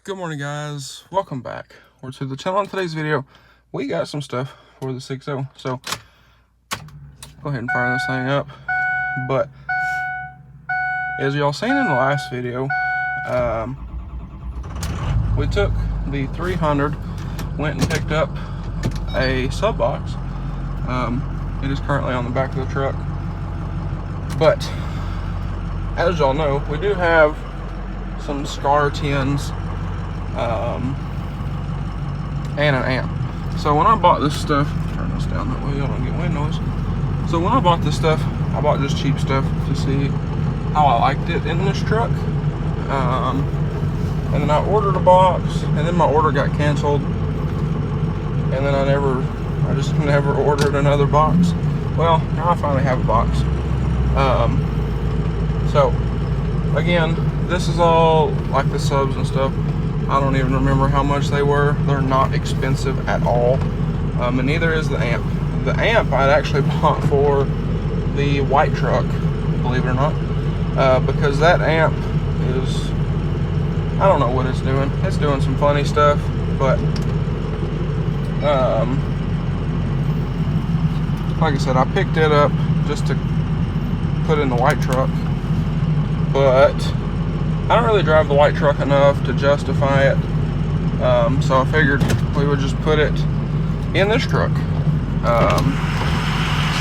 Good morning, guys. Welcome back to the channel. On today's video, we got some stuff for the 6.0. So go ahead and fire this thing up. But as y'all seen in the last video, we took the 300, went and picked up a sub box. It is currently on the back of the truck. But as y'all know, we do have some SCAR tins and an amp. So when I bought this stuff, turn this down that way y'all don't get wind noise. So when I bought this stuff, I bought just cheap stuff to see how I liked it in this truck. And then I ordered a box, and then my order got canceled, and then I just never ordered another box. Well, now I finally have a box. So again, this is all like the subs and stuff. I don't even remember how much they were. They're not expensive at all. And neither is the amp. The amp I'd actually bought for the white truck, believe it or not. Because that amp is, I don't know what it's doing. It's doing some funny stuff, but like I said, I picked it up just to put in the white truck. But I don't really drive the white truck enough to justify it, so I figured we would just put it in this truck.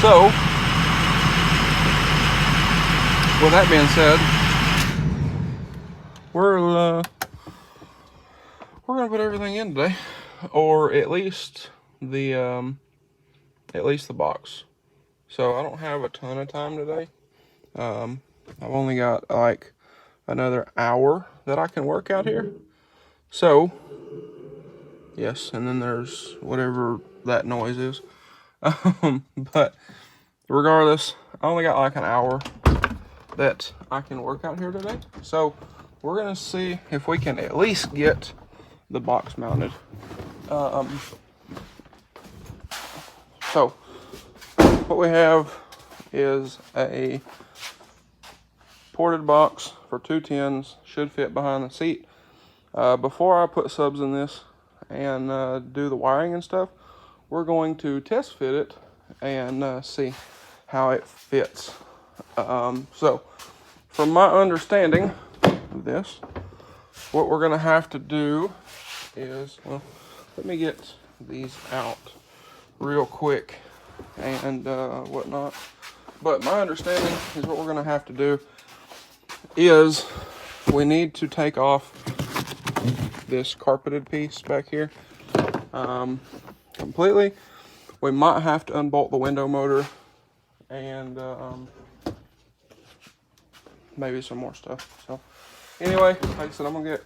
So with that being said, we're gonna put everything in today, or at least the box. So I don't have a ton of time today. I've only got like another hour that I can work out here. So yes, and then there's whatever that noise is. But regardless, I only got like an hour that I can work out here today. So we're gonna see if we can at least get the box mounted. So what we have is a ported box for 2 tins, should fit behind the seat. Before I put subs in this and do the wiring and stuff, we're going to test fit it and see how it fits. So from my understanding of this, what we're gonna have to do is, well, let me get these out real quick and whatnot. But my understanding is what we're gonna have to do is we need to take off this carpeted piece back here completely. We might have to unbolt the window motor and maybe some more stuff. So anyway, like I said, I'm gonna get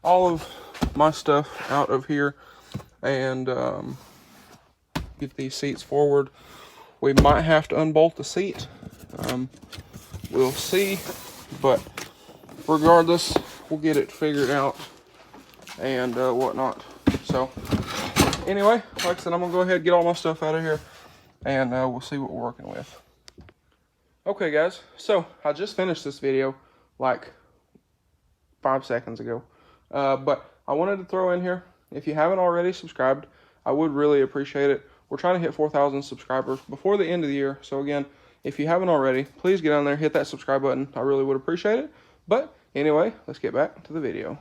all of my stuff out of here and get these seats forward. We might have to unbolt the seat. We'll see. But regardless, we'll get it figured out and whatnot. So anyway, like I said, I'm gonna go ahead and get all my stuff out of here and we'll see what we're working with. Okay guys, so I just finished this video like 5 seconds ago. But I wanted to throw in here, if you haven't already subscribed, I would really appreciate it. We're trying to hit 4,000 subscribers before the end of the year. So again, if you haven't already, please get on there, hit that subscribe button. I really would appreciate it. But anyway, let's get back to the video.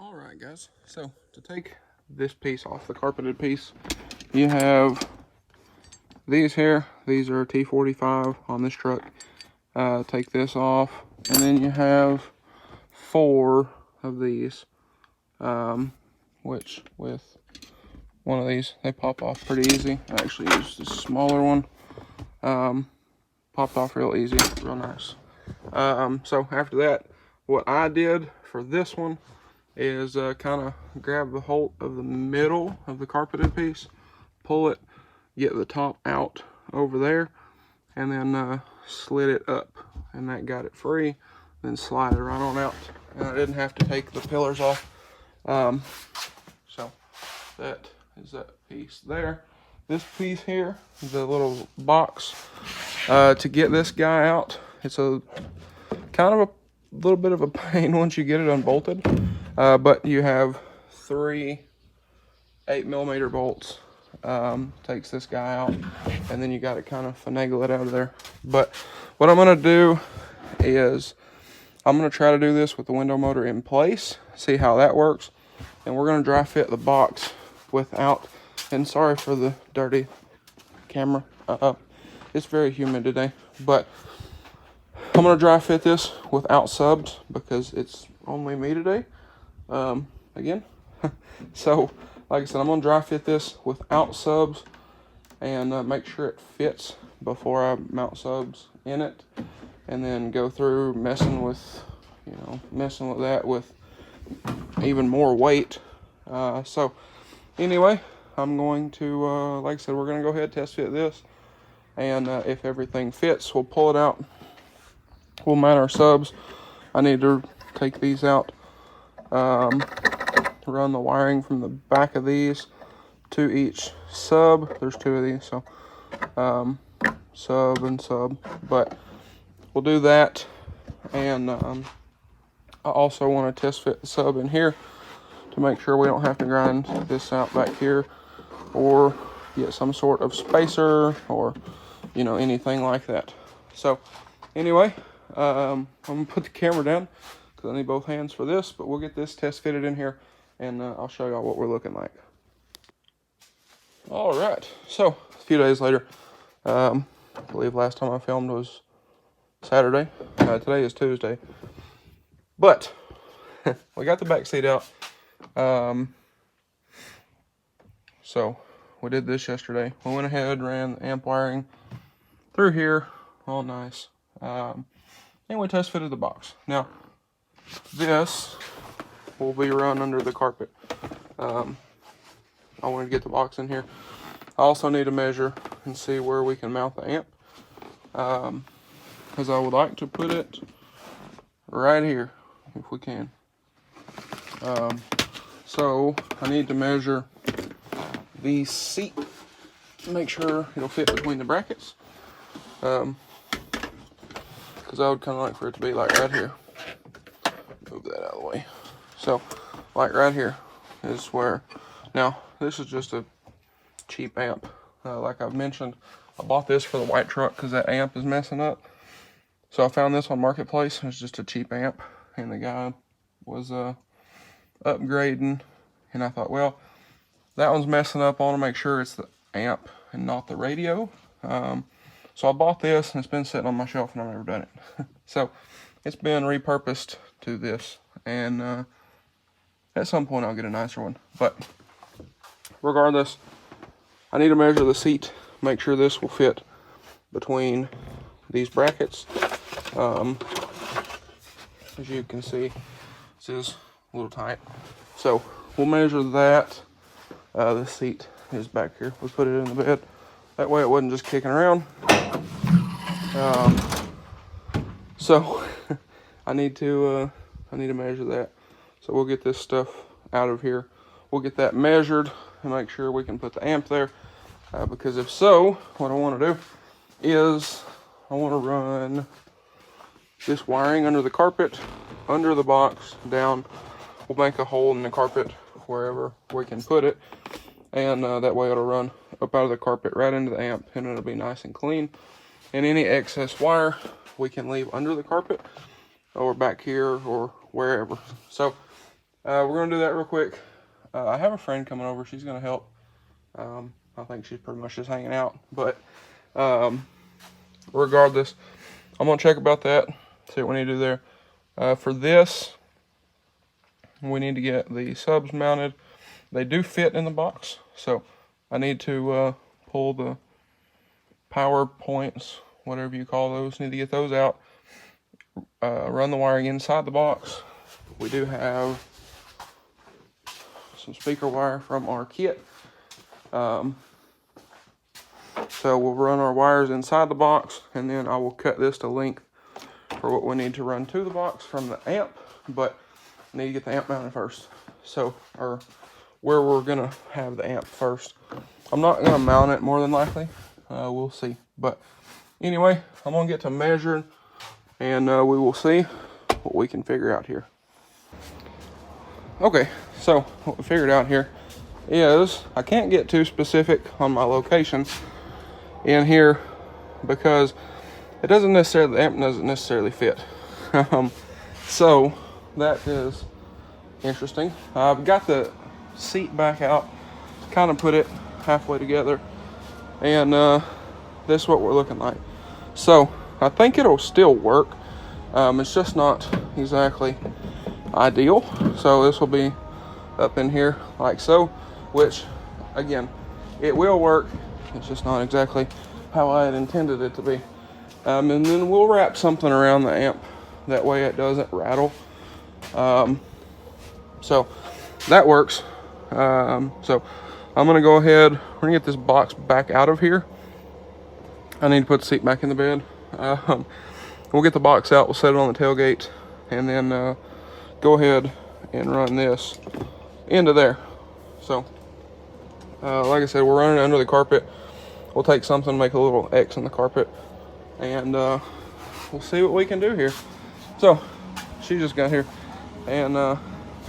All right, guys. So to take this piece off, the carpeted piece, you have these here. These are T45 on this truck. Take this off, and then you have 4 of these, which with one of these, they pop off pretty easy. I actually used this smaller one. Popped off real easy, real nice. So after that, what I did for this one is kind of grab the whole of the middle of the carpeted piece, pull it, get the top out over there, and then slid it up, and that got it free. Then slide it right on out, and I didn't have to take the pillars off. So that is that piece there. This piece here, the little box, to get this guy out, it's a kind of a little bit of a pain once you get it unbolted, but you have 3 8mm bolts. Takes this guy out, and then you got to kind of finagle it out of there. But what I'm going to do is I'm going to try to do this with the window motor in place, see how that works, and we're going to dry fit the box without, and sorry for the dirty camera, it's very humid today, but I'm going to dry fit this without subs because it's only me today, again. So like I said, I'm going to dry fit this without subs and make sure it fits before I mount subs in it, and then go through messing with that with even more weight. So anyway, I'm going to, like I said, we're going to go ahead and test fit this, and if everything fits, we'll pull it out. We'll mount our subs. I need to take these out, run the wiring from the back of these to each sub. There's 2 of these, so sub and sub, but we'll do that. And I also want to test fit the sub in here to make sure we don't have to grind this out back here or get some sort of spacer or anything like that. So anyway, I'm gonna put the camera down because I need both hands for this, but we'll get this test fitted in here, and I'll show y'all what we're looking like. All right, so a few days later, I believe last time I filmed was Saturday. Today is Tuesday, but we got the back seat out. So we did this yesterday. We went ahead, ran the amp wiring through here, all nice. And we test fitted the box. Now, this will be run under the carpet. I wanted to get the box in here. I also need to measure and see where we can mount the amp, because I would like to put it right here if we can. So I need to measure the seat to make sure it'll fit between the brackets, because I would kind of like for it to be like right here. Move that out of the way. So like right here is where, now this is just a cheap amp. Like I've mentioned, I bought this for the white truck because that amp is messing up. So I found this on Marketplace. It's just a cheap amp, and the guy was upgrading, and I thought, well, that one's messing up. I want to make sure it's the amp and not the radio. So I bought this, and it's been sitting on my shelf, and I've never done it. So it's been repurposed to this, and at some point I'll get a nicer one. But regardless, I need to measure the seat, make sure this will fit between these brackets. As you can see, this is a little tight. So we'll measure that. The seat is back here. We'll put it in the bed. That way it wasn't just kicking around. So I need to measure that. So we'll get this stuff out of here. We'll get that measured and make sure we can put the amp there. Because if so, what I want to do is I want to run this wiring under the carpet, under the box, down. We'll make a hole in the carpet wherever we can put it, and that way it'll run up out of the carpet right into the amp, and it'll be nice and clean. And any excess wire we can leave under the carpet or back here or wherever. So we're going to do that real quick. I have a friend coming over. She's going to help. I think she's pretty much just hanging out, but regardless, I'm going to check about that, see what we need to do there. For this, we need to get the subs mounted. They do fit in the box, so I need to pull the power points, whatever you call those, need to get those out, run the wiring inside the box. We do have some speaker wire from our kit, so we'll run our wires inside the box, and then I will cut this to length for what we need to run to the box from the amp, but I need to get the amp mounted first. So, or where we're gonna have the amp first. I'm not gonna mount it more than likely. We'll see. But anyway, I'm gonna get to measuring, and we will see what we can figure out here. Okay, so what we figured out here is I can't get too specific on my location in here because it doesn't necessarily, the amp doesn't necessarily fit. So that is interesting. I've got the seat back out, kind of put it halfway together, and this is what we're looking like. So I think it'll still work. It's just not exactly ideal. So this will be up in here like so, which again, it will work. It's just not exactly how I had intended it to be. And then we'll wrap something around the amp. That way it doesn't rattle. So that works. So I'm gonna go ahead, we're gonna get this box back out of here. I need to put the seat back in the bed. We'll get the box out, we'll set it on the tailgate, and then go ahead and run this into there. So like I said, we're running it under the carpet. We'll take something, make a little X in the carpet, and we'll see what we can do here. So she just got here and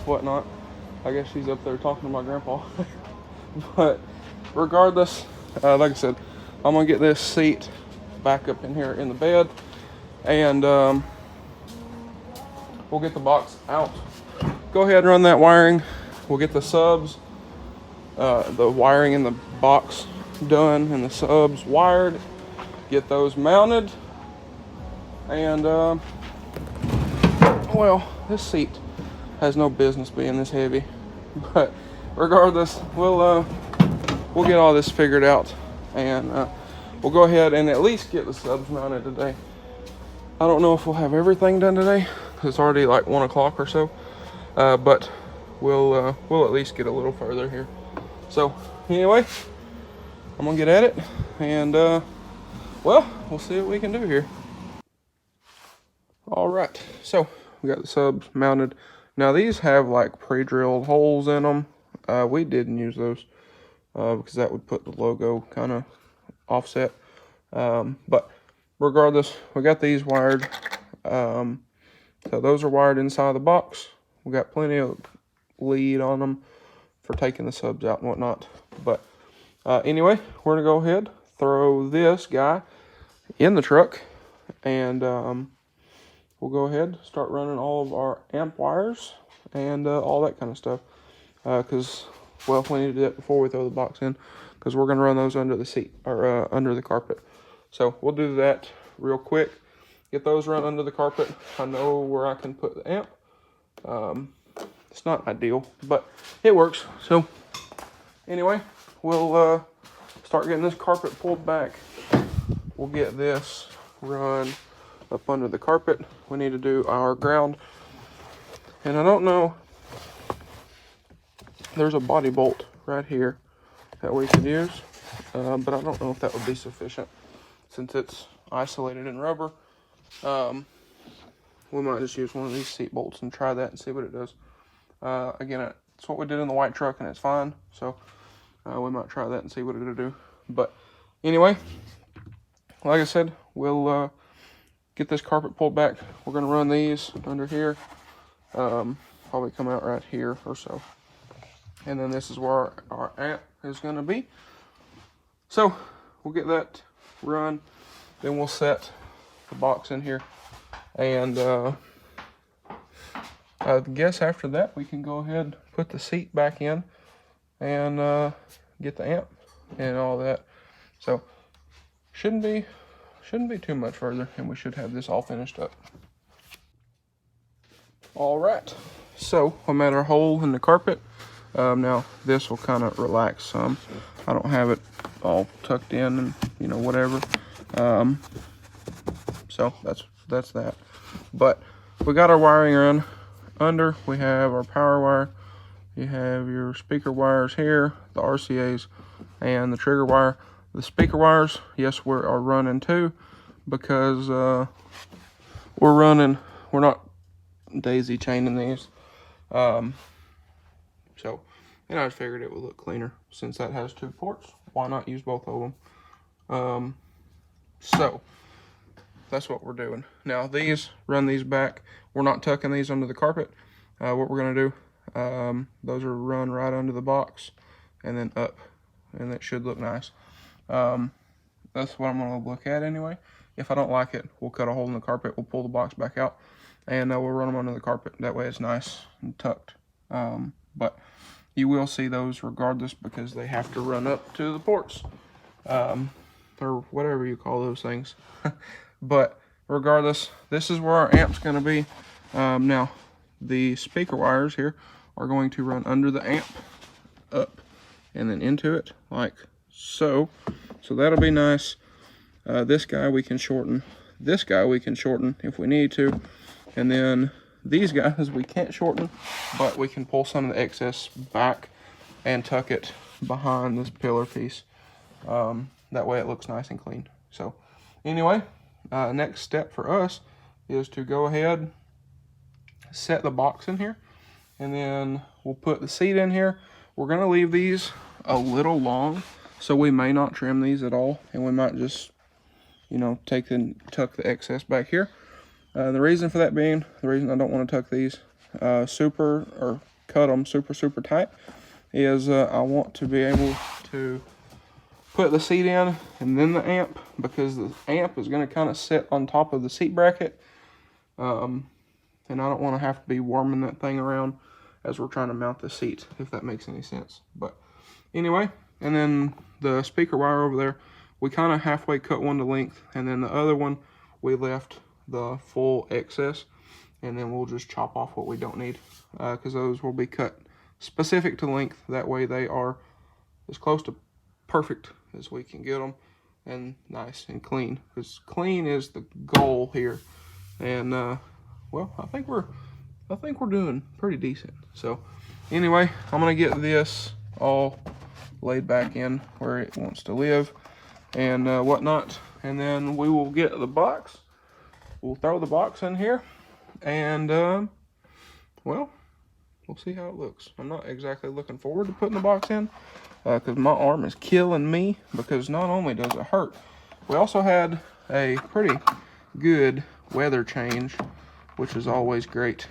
whatnot. I guess she's up there talking to my grandpa. But regardless, like I said, I'm gonna get this seat back up in here in the bed, and we'll get the box out. Go ahead and run that wiring. We'll get the subs, the wiring in the box done, and the subs wired. Get those mounted, and well, this seat has no business being this heavy, but regardless, we'll get all this figured out, and we'll go ahead and at least get the subs mounted today. I don't know if we'll have everything done today because it's already like 1 o'clock or so, but we'll at least get a little further here. So anyway, I'm gonna get at it, and well, we'll see what we can do here. All right, so we got the subs mounted. Now these have like pre-drilled holes in them. We didn't use those because that would put the logo kind of offset. But regardless, we got these wired. So those are wired inside the box. We got plenty of lead on them for taking the subs out and whatnot. But anyway, we're gonna go ahead, throw this guy in the truck, and we'll go ahead, start running all of our amp wires and all that kind of stuff. Because, well, we need to do that before we throw the box in, because we're going to run those under the seat, or under the carpet. So we'll do that real quick. Get those run under the carpet. I know where I can put the amp. It's not ideal, but it works. So anyway, we'll start getting this carpet pulled back. We'll get this run up under the carpet. We need to do our ground, and I don't know, there's a body bolt right here that we could use, but I don't know if that would be sufficient since it's isolated in rubber. We might just use one of these seat bolts and try that and see what it does. Again, it's what we did in the white truck and it's fine, so we might try that and see what it'll do. But anyway, like I said, we'll get this carpet pulled back. We're going to run these under here. Probably come out right here or so. And then this is where our amp is going to be. So we'll get that run. Then we'll set the box in here. And I guess after that we can go ahead, put the seat back in, and get the amp and all that. So shouldn't be too much further, and we should have this all finished up. All right, so I'm at our hole in the carpet. Now this will kind of relax some. I don't have it all tucked in and whatever. So that's that. But we got our wiring run under. We have our power wire. You have your speaker wires here, the RCAs, and the trigger wire. The speaker wires, yes, we are running too, because we're not daisy chaining these. So, and I figured it would look cleaner since that has 2 ports. Why not use both of them? So that's what we're doing. Now these, run these back. We're not tucking these under the carpet. What we're gonna do, those are run right under the box and then up, and it should look nice. That's what I'm gonna look at anyway. If I don't like it, we'll cut a hole in the carpet, we'll pull the box back out, and we'll run them under the carpet. That way it's nice and tucked. But you will see those regardless, because they have to run up to the ports, or whatever you call those things. But regardless, this is where our amp's going to be. Now, the speaker wires here are going to run under the amp, up, and then into it, like so. So that'll be nice. This guy we can shorten. This guy we can shorten if we need to. And then these guys we can't shorten, but we can pull some of the excess back and tuck it behind this pillar piece. That way it looks nice and clean. So anyway, next step for us is to go ahead, set the box in here, and then we'll put the seat in here. We're gonna leave these a little long, so we may not trim these at all, and we might just, you know, tuck the excess back here. The reason for that being, the reason I don't want to tuck these cut them super tight, is I want to be able to put the seat in and then the amp, because the amp is going to kind of sit on top of the seat bracket, and I don't want to have to be worming that thing around as we're trying to mount the seat, if that makes any sense. But anyway, and then the speaker wire over there, we kind of halfway cut one to length, and then the other one we left the full excess, and then we'll just chop off what we don't need, because those will be cut specific to length. That way they are as close to perfect as we can get them, and nice and clean, because clean is the goal here. And well, I think we're doing pretty decent. So anyway, I'm gonna get this all laid back in where it wants to live and whatnot, and then we will get the box. We'll throw the box in here, and well, we'll see how it looks. I'm not exactly looking forward to putting the box in, because my arm is killing me, because not only does it hurt, we also had a pretty good weather change, which is always great.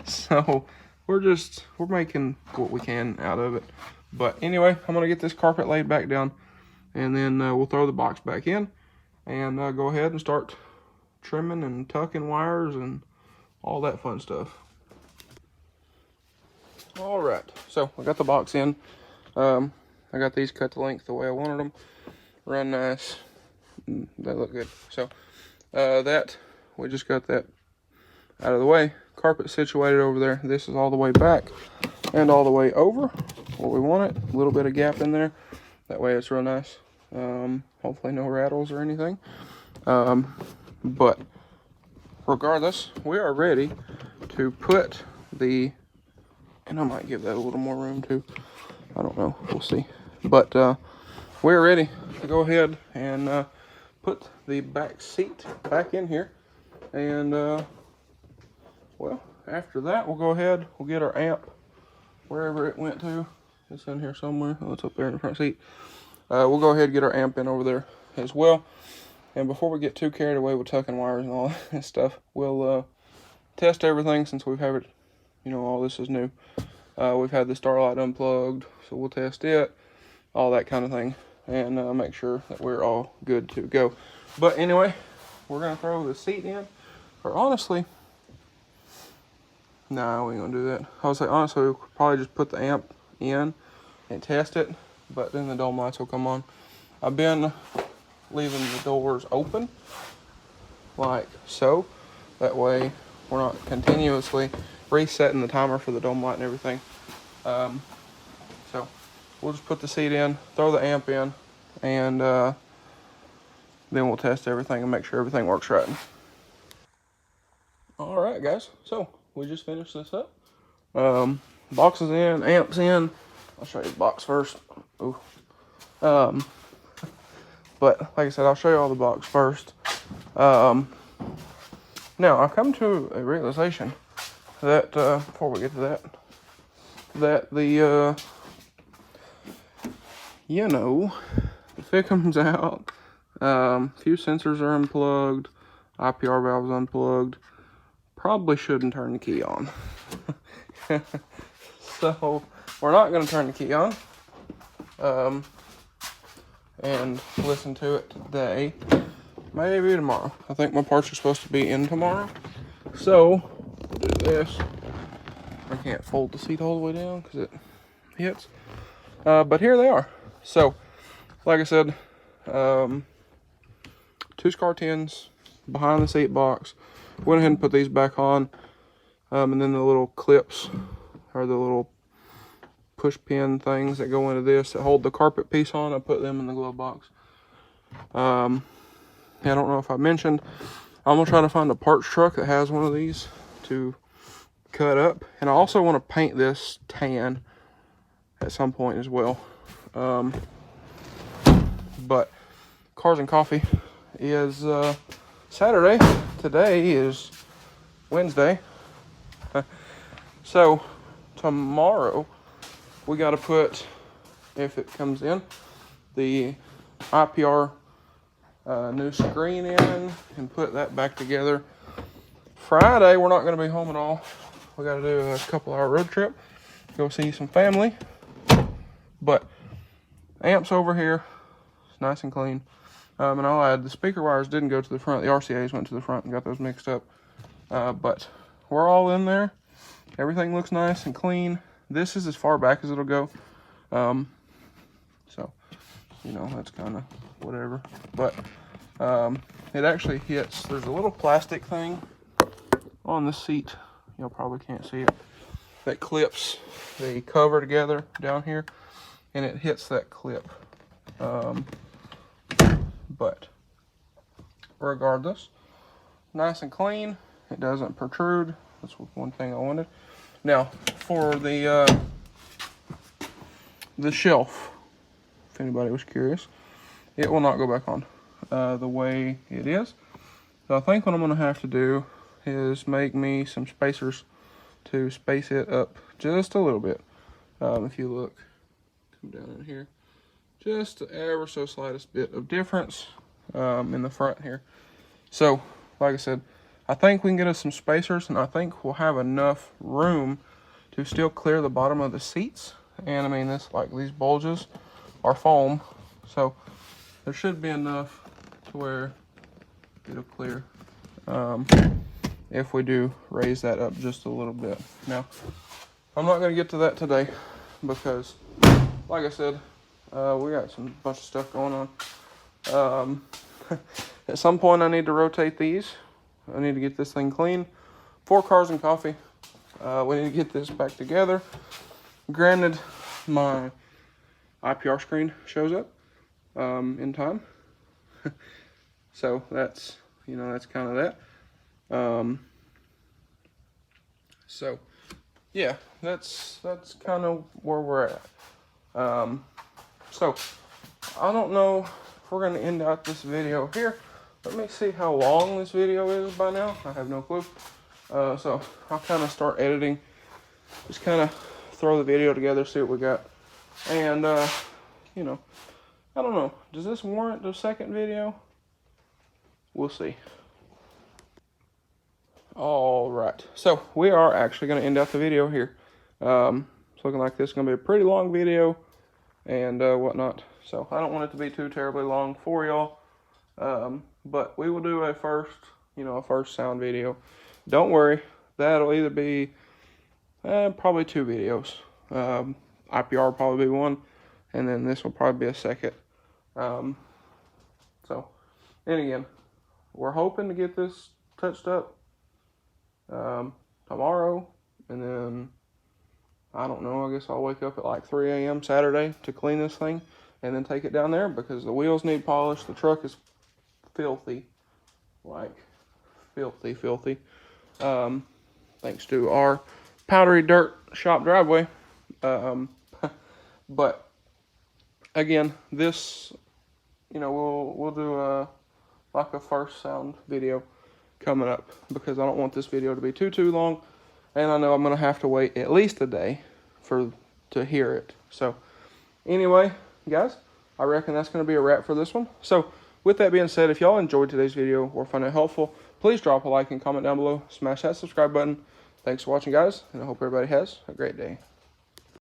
So we're making what we can out of it. But anyway, I'm gonna get this carpet laid back down, and then we'll throw the box back in, and go ahead and start trimming and tucking wires and all that fun stuff. All right, so I got the box in. I got these cut to length the way I wanted them. Run nice. They look good. So that, we just got that out of the way. Carpet situated over there. This is all the way back and all the way over where we want it. A little bit of gap in there. That way it's real nice. Hopefully no rattles or anything. But regardless, we are ready to put the, and I might give that a little more room too. I don't know, we'll see. But we're ready to go ahead and put the back seat back in here. And well, after that, we'll go ahead, we'll get our amp wherever it went to. It's in here somewhere. Oh, it's up there in the front seat. We'll go ahead and get our amp in over there as well. And before we get too carried away with tucking wires and all that stuff, we'll test everything, since we've had it, you know, all this is new. We've had the starlight unplugged, so we'll test it, all that kind of thing, and make sure that we're all good to go. But anyway, we're gonna throw the seat in, or honestly, no, we ain't gonna do that. I would say honestly, we'll probably just put the amp in and test it, but then the dome lights will come on. I've been leaving the doors open like so, that way we're not continuously resetting the timer for the dome light and everything. So we'll just put the seat in, throw the amp in, and then we'll test everything and make sure everything works right. All right, guys, so we just finished this up. Box is in, amp's in. I'll show you the box first. Ooh. But like I said, I'll show you all the box first. Now, I've come to a realization that, before we get to that, that the, you know, the fit comes out, a few sensors are unplugged, IPR valve's unplugged. Probably shouldn't turn the key on. So we're not going to turn the key on and listen to it today. Maybe tomorrow. I think my parts are supposed to be in tomorrow. So we'll do this. I can't fold the seat all the way down because it hits. But here they are. So, like I said, 2 SCAR 10s behind the seat box. Went ahead and put these back on. And then the little clips, or the little push pin things that go into this that hold the carpet piece on, I put them in the glove box. I don't know if I mentioned, I'm gonna try to find a parts truck that has one of these to cut up. And I also want to paint this tan at some point as well. But Cars and Coffee is Saturday. Today is Wednesday. So tomorrow we got to put, if it comes in, the IPR new screen in and put that back together. Friday we're not going to be home at all. We got to do a couple-hour road trip, go see some family. But amps over here, it's nice and clean. And I'll add, the speaker wires didn't go to the front. The RCAs went to the front and got those mixed up. But we're all in there. Everything looks nice and clean. This is as far back as it'll go. So, you know, that's kind of whatever. But it actually hits. There's a little plastic thing on the seat. Y'all probably can't see it. That clips the cover together down here. And it hits that clip. But regardless, nice and clean. It doesn't protrude. That's one thing I wanted. Now, for the shelf, if anybody was curious, it will not go back on the way it is. So I think what I'm going to have to do is make me some spacers to space it up just a little bit. If you look, come down in here, just ever so slightest bit of difference in the front here. So, like I said, I think we can get us some spacers, and I think we'll have enough room to still clear the bottom of the seats. And I mean, this, like, these bulges are foam, so there should be enough to where it'll clear if we do raise that up just a little bit. Now, I'm not going to get to that today because, like I said, we got some bunch of stuff going on. At some point, I need to rotate these. I need to get this thing clean. 4 Cars and Coffee. We need to get this back together. Granted, my IPR screen shows up in time. So that's, you know, that's kind of that. So yeah, that's kind of where we're at. So I don't know if we're gonna end out this video here. Let me see how long this video is by now. I have no clue. So I'll kind of start editing. Just kind of throw the video together, see what we got. And, you know, I don't know. Does this warrant the second video? We'll see. All right. So we are actually going to end out the video here. It's looking like this is going to be a pretty long video and whatnot. So I don't want it to be too terribly long for y'all. But we will do a first sound video. Don't worry, that'll either be probably 2 videos. IPR will probably be 1, and then this will probably be a second. So, and again, we're hoping to get this touched up tomorrow, and then, I don't know, I guess I'll wake up at like 3 a.m. Saturday to clean this thing, and then take it down there, because the wheels need polish. The truck is filthy, like filthy, thanks to our powdery dirt shop driveway. But again, this, you know, we'll do like a first sound video coming up, because I don't want this video to be too long, and I know I'm gonna have to wait at least a day to hear it. So anyway, guys, I reckon that's gonna be a wrap for this one. So with that being said, if y'all enjoyed today's video or found it helpful, please drop a like and comment down below. Smash that subscribe button. Thanks for watching, guys, and I hope everybody has a great day.